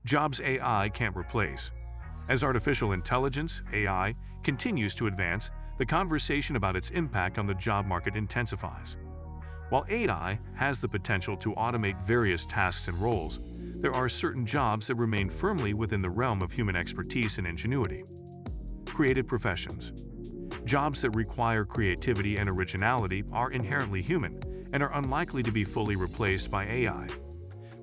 Jobs AI can't replace. As artificial intelligence, AI, continues to advance, the conversation about its impact on the job market intensifies. While AI has the potential to automate various tasks and roles, there are certain jobs that remain firmly within the realm of human expertise and ingenuity. Creative professions. Jobs that require creativity and originality are inherently human and are unlikely to be fully replaced by AI.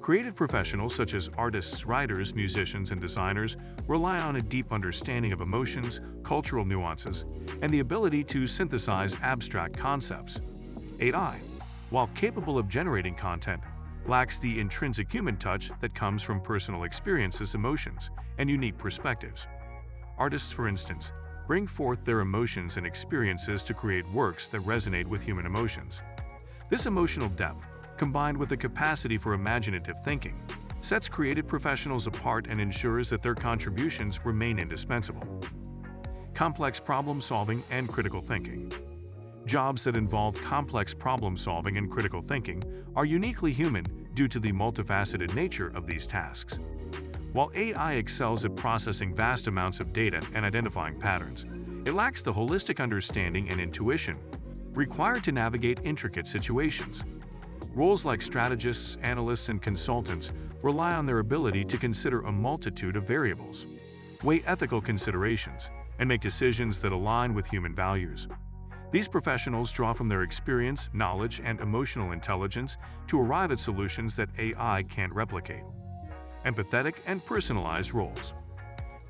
Creative professionals such as artists, writers, musicians, and designers rely on a deep understanding of emotions, cultural nuances, and the ability to synthesize abstract concepts. AI, while capable of generating content, lacks the intrinsic human touch that comes from personal experiences, emotions, and unique perspectives. Artists, for instance, bring forth their emotions and experiences to create works that resonate with human emotions. This emotional depth, combined with the capacity for imaginative thinking, sets creative professionals apart and ensures that their contributions remain indispensable. Complex problem-solving and critical thinking. Jobs that involve complex problem-solving and critical thinking are uniquely human due to the multifaceted nature of these tasks. While AI excels at processing vast amounts of data and identifying patterns, it lacks the holistic understanding and intuition required to navigate intricate situations. Roles like strategists, analysts, and consultants rely on their ability to consider a multitude of variables, weigh ethical considerations, and make decisions that align with human values. These professionals draw from their experience, knowledge, and emotional intelligence to arrive at solutions that AI can't replicate. Empathetic and personalized roles.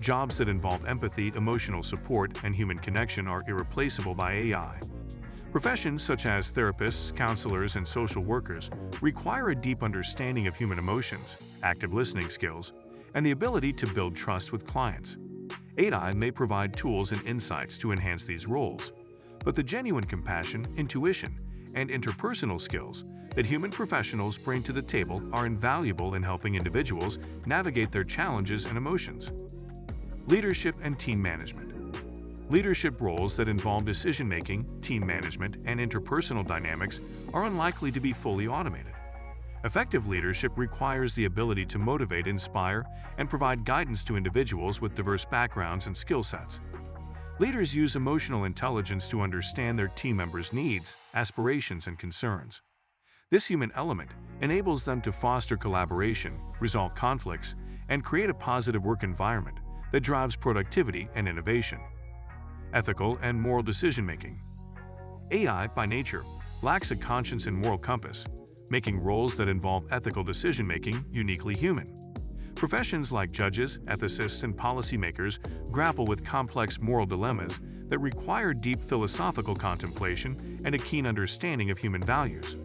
Jobs that involve empathy, emotional support, and human connection are irreplaceable by AI. Professions such as therapists, counselors, and social workers require a deep understanding of human emotions, active listening skills, and the ability to build trust with clients. AI may provide tools and insights to enhance these roles, but the genuine compassion, intuition, and interpersonal skills that human professionals bring to the table are invaluable in helping individuals navigate their challenges and emotions. Leadership and team management. Leadership roles that involve decision-making, team management, and interpersonal dynamics are unlikely to be fully automated. Effective leadership requires the ability to motivate, inspire, and provide guidance to individuals with diverse backgrounds and skill sets. Leaders use emotional intelligence to understand their team members' needs, aspirations, and concerns. This human element enables them to foster collaboration, resolve conflicts, and create a positive work environment that drives productivity and innovation. Ethical and moral decision-making. AI, by nature, lacks a conscience and moral compass, making roles that involve ethical decision-making uniquely human. Professions like judges, ethicists, and policymakers grapple with complex moral dilemmas that require deep philosophical contemplation and a keen understanding of human values.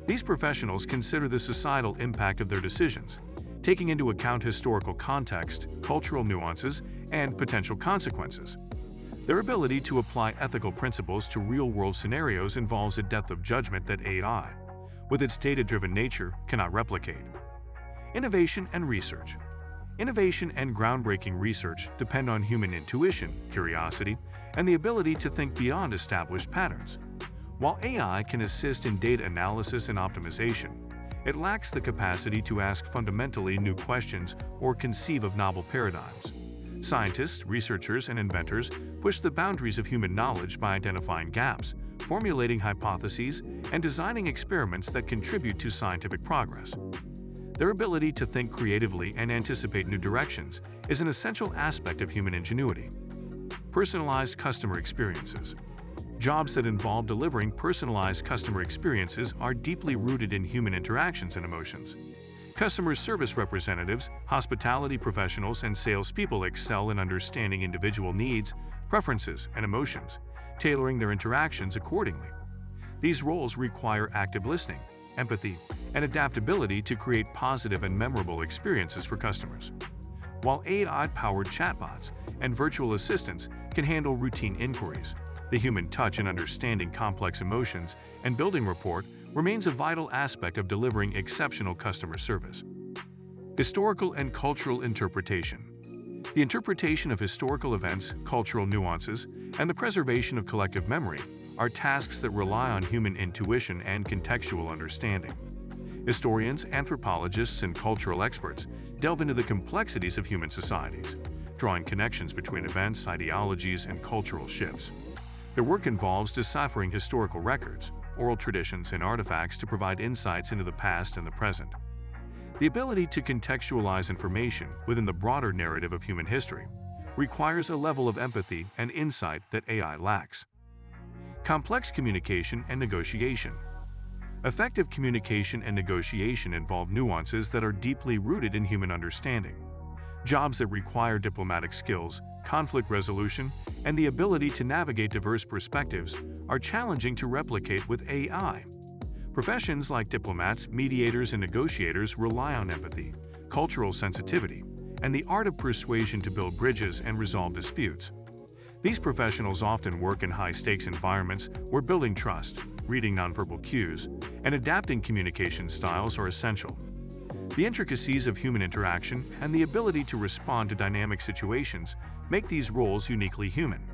These professionals consider the societal impact of their decisions, taking into account historical context, cultural nuances, and potential consequences. Their ability to apply ethical principles to real-world scenarios involves a depth of judgment that AI, with its data-driven nature, cannot replicate. Innovation and research. Innovation and groundbreaking research depend on human intuition, curiosity, and the ability to think beyond established patterns. While AI can assist in data analysis and optimization, it lacks the capacity to ask fundamentally new questions or conceive of novel paradigms. Scientists, researchers, and inventors push the boundaries of human knowledge by identifying gaps, formulating hypotheses, and designing experiments that contribute to scientific progress. Their ability to think creatively and anticipate new directions is an essential aspect of human ingenuity. Personalized customer experiences. Jobs that involve delivering personalized customer experiences are deeply rooted in human interactions and emotions. Customer service representatives, hospitality professionals, and salespeople excel in understanding individual needs, preferences, and emotions, tailoring their interactions accordingly. These roles require active listening, empathy, and adaptability to create positive and memorable experiences for customers. While AI-powered chatbots and virtual assistants can handle routine inquiries, the human touch in understanding complex emotions and building rapport remains a vital aspect of delivering exceptional customer service. Historical and cultural interpretation. The interpretation of historical events, cultural nuances, and the preservation of collective memory are tasks that rely on human intuition and contextual understanding. Historians, anthropologists, and cultural experts delve into the complexities of human societies, drawing connections between events, ideologies, and cultural shifts. Their work involves deciphering historical records, oral traditions, and artifacts to provide insights into the past and the present. The ability to contextualize information within the broader narrative of human history requires a level of empathy and insight that AI lacks. Complex communication and negotiation. Effective communication and negotiation involve nuances that are deeply rooted in human understanding. Jobs that require diplomatic skills, conflict resolution, and the ability to navigate diverse perspectives are challenging to replicate with AI. Professions like diplomats, mediators, and negotiators rely on empathy, cultural sensitivity, and the art of persuasion to build bridges and resolve disputes. These professionals often work in high-stakes environments where building trust, reading nonverbal cues, and adapting communication styles are essential. The intricacies of human interaction and the ability to respond to dynamic situations make these roles uniquely human.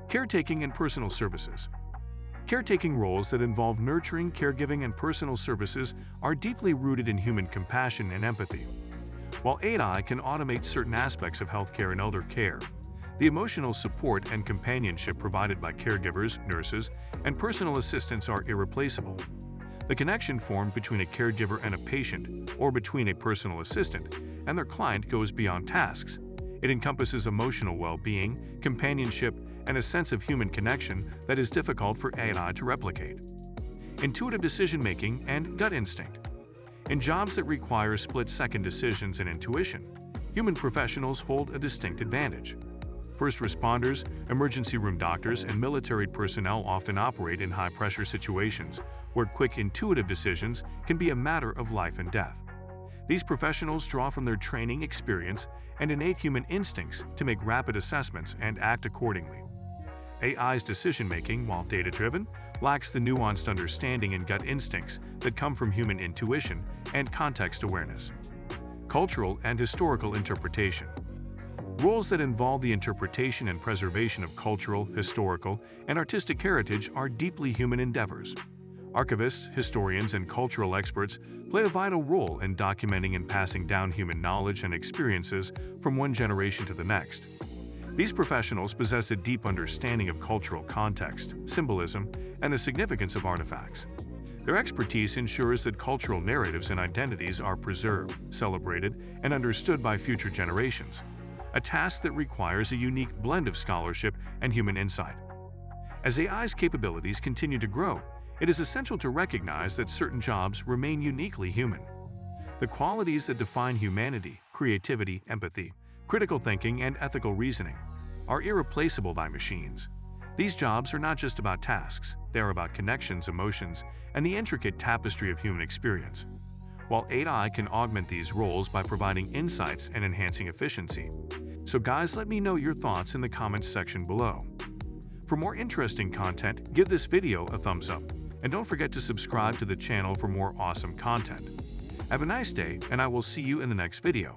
Caretaking and personal services. Caretaking roles that involve nurturing, caregiving, and personal services are deeply rooted in human compassion and empathy. While AI can automate certain aspects of healthcare and elder care, the emotional support and companionship provided by caregivers, nurses, and personal assistants are irreplaceable. The connection formed between a caregiver and a patient, or between a personal assistant and their client, goes beyond tasks. It encompasses emotional well-being, companionship, and a sense of human connection that is difficult for AI to replicate. Intuitive decision-making and gut instinct. In jobs that require split-second decisions and intuition, human professionals hold a distinct advantage. First responders, emergency room doctors, and military personnel often operate in high-pressure situations where quick, intuitive decisions can be a matter of life and death. These professionals draw from their training, experience, and innate human instincts to make rapid assessments and act accordingly. AI's decision-making, while data-driven, lacks the nuanced understanding and gut instincts that come from human intuition and context awareness. Cultural and historical interpretation. Roles that involve the interpretation and preservation of cultural, historical, and artistic heritage are deeply human endeavors. Archivists, historians, and cultural experts play a vital role in documenting and passing down human knowledge and experiences from one generation to the next. These professionals possess a deep understanding of cultural context, symbolism, and the significance of artifacts. Their expertise ensures that cultural narratives and identities are preserved, celebrated, and understood by future generations, a task that requires a unique blend of scholarship and human insight. As AI's capabilities continue to grow, it is essential to recognize that certain jobs remain uniquely human. The qualities that define humanity, creativity, empathy, critical thinking, and ethical reasoning are irreplaceable by machines. These jobs are not just about tasks, they are about connections, emotions, and the intricate tapestry of human experience. While AI can augment these roles by providing insights and enhancing efficiency. So guys, let me know your thoughts in the comments section below. For more interesting content, give this video a thumbs up, and don't forget to subscribe to the channel for more awesome content. Have a nice day, and I will see you in the next video.